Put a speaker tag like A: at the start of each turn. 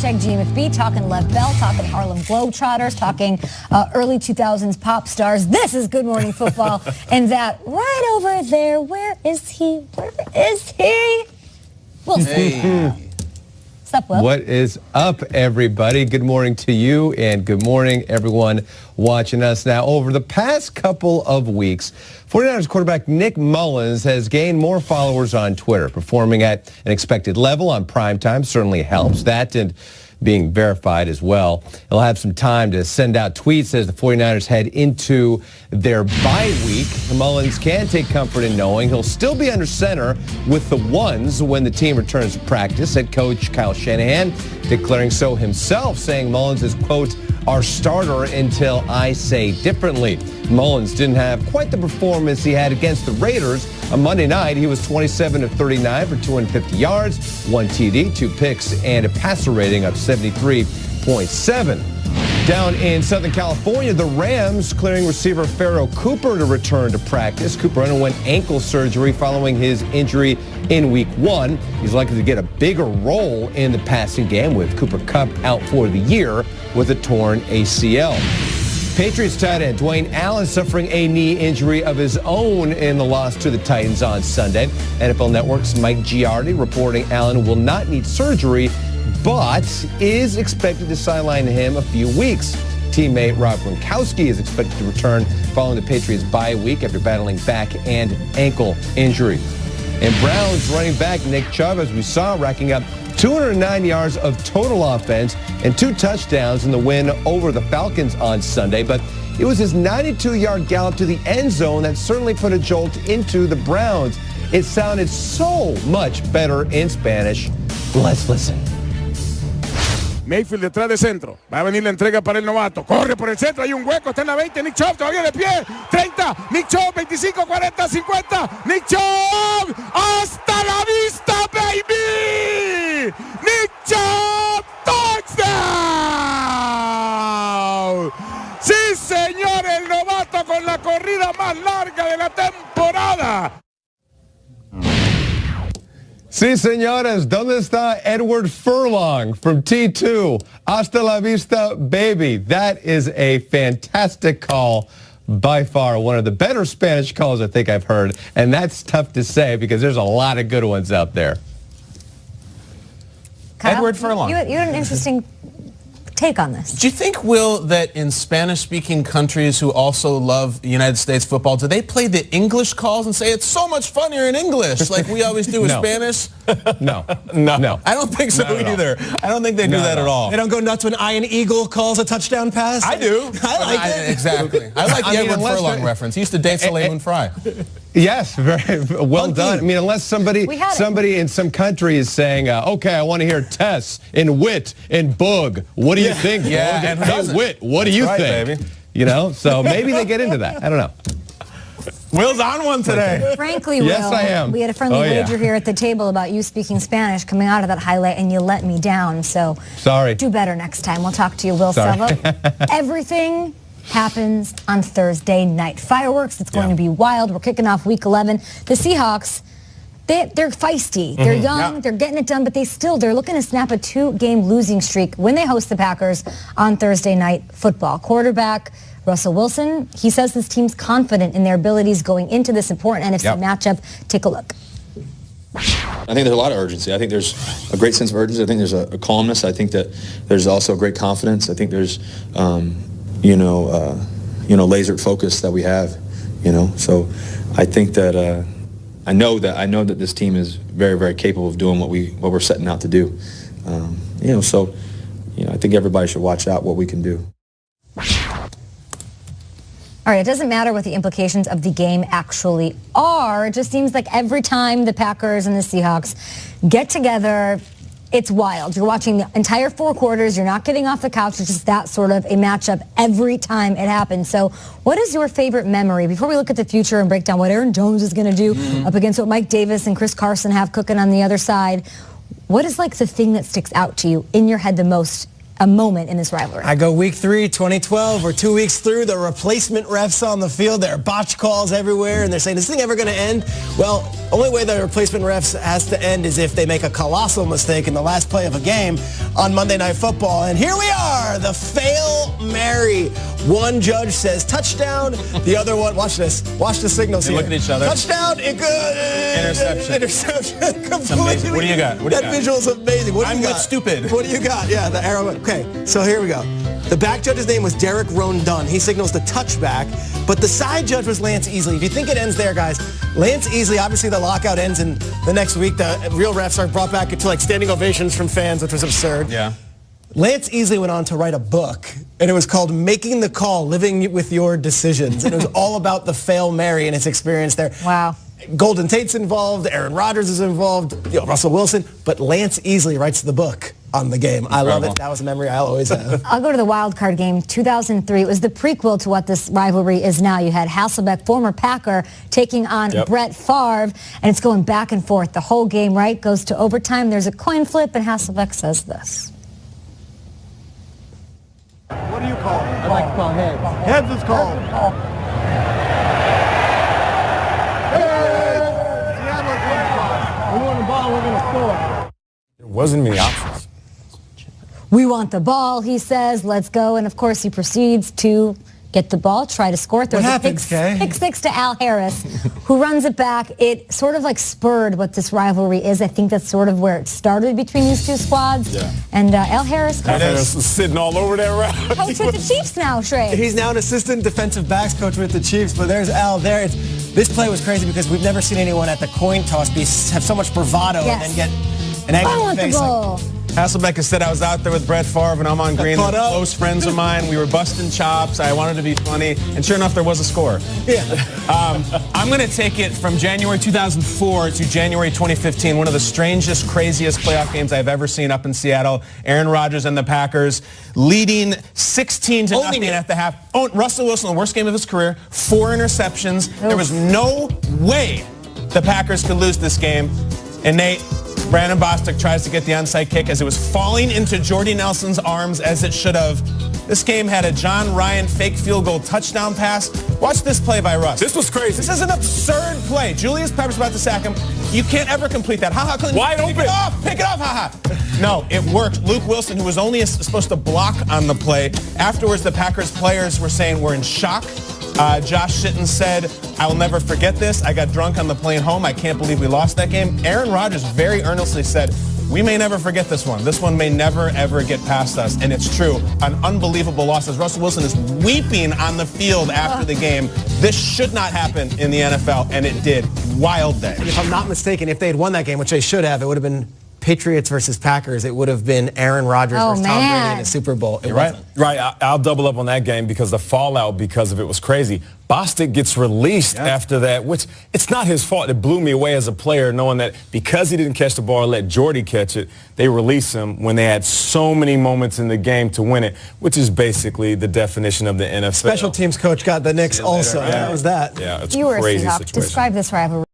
A: Hashtag GMFB, talking Lev Bell, talking Harlem Globetrotters, talking early 2000s pop stars. This is Good Morning Football. And that right over there, where is he? Where is he? Wilson.
B: Hey.
A: What's up, Will?
C: What is up, everybody? Good morning to you, and good morning, everyone watching us. Now, over the past couple of weeks, 49ers quarterback Nick Mullins has gained more followers on Twitter. Performing at an expected level on primetime certainly helps. That and being verified as well. He'll have some time to send out tweets as the 49ers head into their bye week. Mullins can take comfort in knowing he'll still be under center with the ones when the team returns to practice. Head coach Kyle Shanahan declaring so himself, saying Mullins is, quote, our starter until I say differently. Mullins didn't have quite the performance he had against the Raiders. On Monday night, he was 27 of 39 for 250 yards, 1 TD, 2 picks, and a passer rating of 73.7. Down in Southern California, the Rams clearing receiver Pharaoh Cooper to return to practice. Cooper underwent ankle surgery following his injury in Week 1. He's likely to get a bigger role in the passing game, with Cooper Kupp out for the year with a torn ACL. Patriots tight end Dwayne Allen suffering a knee injury of his own in the loss to the Titans on Sunday. NFL Network's Mike Giardi reporting Allen will not need surgery, but is expected to sideline him a few weeks. Teammate Rob Gronkowski is expected to return following the Patriots' bye week after battling back and ankle injury. And Browns running back Nick Chubb, as we saw, racking up 209 yards of total offense and 2 touchdowns in the win over the Falcons on Sunday. But it was his 92-yard gallop to the end zone that certainly put a jolt into the Browns. It sounded so much better in Spanish. Let's listen.
D: Mayfield detrás de centro. Va a venir la entrega para el novato. Corre por el centro. Hay un hueco. Está en la 20. Nick Chubb todavía de pie. 30. Nick Chubb. 25, 40, 50. Nick Chubb. Hasta la vista, baby. Nick Chubb. Touchdown. Sí, señor. El novato con la corrida más larga de la temporada.
C: Sí, señores, ¿dónde está Edward Furlong from T2? Hasta la vista, baby. That is a fantastic call. By far one of the better Spanish calls I think I've heard. And that's tough to say because there's a lot of good ones out there.
A: Kyle,
B: Edward Furlong.
A: You had an interesting take on this.
B: Do you think, Will, that in Spanish-speaking countries who also love United States football, do they play the English calls and say it's so much funnier in English like we always do with Spanish?
C: No.
B: I don't think so either. I don't think they do that at all.
E: They don't go nuts when Ian Eagle calls a touchdown pass?
B: I do.
E: I like it.
B: Exactly. I like the Edward Furlong reference. He used to date Soleil Moon Frye.
C: Yes, very well done. I mean, unless somebody in some country is saying, okay, I want to hear Tess and Wit and Boog. What do you think?
B: Yeah, and
C: hey, Wit, what do you think?
B: Baby.
C: You know, so maybe they get into that. I don't know.
B: Will's on one today.
A: Frankly, Will,
C: yes, I am.
A: We had a friendly wager here at the table about you speaking Spanish coming out of that highlight, and you let me down. So
C: sorry.
A: Do better next time. We'll talk to you, Will Selva. Everything happens on Thursday night. Fireworks, it's going to be wild. We're kicking off Week 11. The Seahawks, they're feisty. They're young. They're getting it done, but they're looking to snap a 2-game losing streak when they host the Packers on Thursday Night Football. Quarterback Russell Wilson, he says this team's confident in their abilities going into this important NFC matchup. Take a look.
F: I think there's a lot of urgency. I think there's a great sense of urgency. I think there's a calmness. I think that there's also great confidence. I think there's, laser focus that we have, So I think that I know that this team is very, very capable of doing what we're setting out to do. I think everybody should watch out what we can do.
A: All right, it doesn't matter what the implications of the game actually are. It just seems like every time the Packers and the Seahawks get together, it's wild. You're watching the entire 4 quarters. You're not getting off the couch. It's just that sort of a matchup every time it happens. So what is your favorite memory? Before we look at the future and break down what Aaron Jones is going to do up against what Mike Davis and Chris Carson have cooking on the other side, what is like the thing that sticks out to you in your head the most a moment in this rivalry?
E: I go week 3, 2012. We're 2 weeks through. The replacement refs on the field. There are botch calls everywhere, and they're saying, is this thing ever going to end? Well, only way the replacement refs has to end is if they make a colossal mistake in the last play of a game on Monday Night Football. And here we are, the Fail Mary. One judge says touchdown. The other one, watch this. Watch the signals here.
B: Look at each other.
E: Touchdown.
B: Interception.
E: Interception.
B: Amazing. What do you got?
E: That visual is amazing. What do you got?
B: I'm stupid.
E: What do you got? Yeah, the arrow. Okay, so here we go. The back judge's name was Derek Rondon. He signals the touchback, but the side judge was Lance Easley. If you think it ends there, guys, Lance Easley, obviously the lockout ends in the next week. The real refs are brought back into like standing ovations from fans, which was absurd.
B: Yeah.
E: Lance Easley went on to write a book, and it was called Making the Call, Living with Your Decisions. And it was all about the Fail Mary and its experience there.
A: Wow.
E: Golden Tate's involved, Aaron Rodgers is involved, Russell Wilson, but Lance Easley writes the book on the game. I love it. That was a memory I'll always have.
A: I'll go to the wild card game, 2003. It was the prequel to what this rivalry is now. You had Hasselbeck, former Packer, taking on Brett Favre, and it's going back and forth. The whole game, right, goes to overtime. There's a coin flip, and Hasselbeck says this.
D: What do you call?
E: I like to call heads.
D: Heads is called.
E: We want the ball, we're going to score.
D: There wasn't many options.
A: We want the ball, he says. Let's go. And, of course, he proceeds to get the ball, try to score. There's
E: what happens, Kay?
A: Pick six to Al Harris, who runs it back. It sort of like spurred what this rivalry is. I think that's sort of where it started between these two squads.
D: Yeah.
A: And Al Harris
D: was sitting all over that route.
A: coach with the Chiefs now, Shrey.
E: He's now an assistant defensive backs coach with the Chiefs, but there's Al there. This play was crazy because we've never seen anyone at the coin toss have so much bravado and then get an egg in the face.
B: Hasselbeck has said I was out there with Brett Favre and I'm on green. They're close friends of mine. We were busting chops. I wanted to be funny. And sure enough, there was a score.
E: Yeah.
B: I'm going to take it from January 2004 to January 2015. One of the strangest, craziest playoff games I've ever seen up in Seattle. Aaron Rodgers and the Packers leading 16-0 at the half. Oh, Russell Wilson, the worst game of his career. 4 interceptions. There was no way the Packers could lose this game. And Nate, Brandon Bostic tries to get the onside kick as it was falling into Jordy Nelson's arms as it should have. This game had a John Ryan fake field goal touchdown pass. Watch this play by Russ.
D: This was crazy.
B: This is an absurd play. Julius Peppers about to sack him. You can't ever complete that. Ha-ha.
D: Wide open.
B: Pick it off. Pick it off. Ha-ha. No, it worked. Luke Wilson, who was only supposed to block on the play. Afterwards, the Packers players were saying we're in shock. Josh Shitten said, I will never forget this. I got drunk on the plane home. I can't believe we lost that game. Aaron Rodgers very earnestly said, we may never forget this one. This one may never, ever get past us. And it's true. An unbelievable loss. As Russell Wilson is weeping on the field after the game. This should not happen in the NFL, and it did. Wild day.
E: And if I'm not mistaken, if they had won that game, which they should have, it would have been Patriots versus Packers. It would have been Aaron Rodgers versus Tom Brady in the Super Bowl.
B: You're right.
D: Right, I'll double up on that game because the fallout because of it was crazy. Bostic gets released after that, which it's not his fault. It blew me away as a player knowing that because he didn't catch the ball and let Jordy catch it, they released him when they had so many moments in the game to win it, which is basically the definition of the NFL.
E: Special teams coach got the Knicks also.
D: Yeah.
E: That was that.
D: Yeah, it's
A: You were a
D: crazy
A: Seahawk.
D: situation.
A: Describe this rivalry.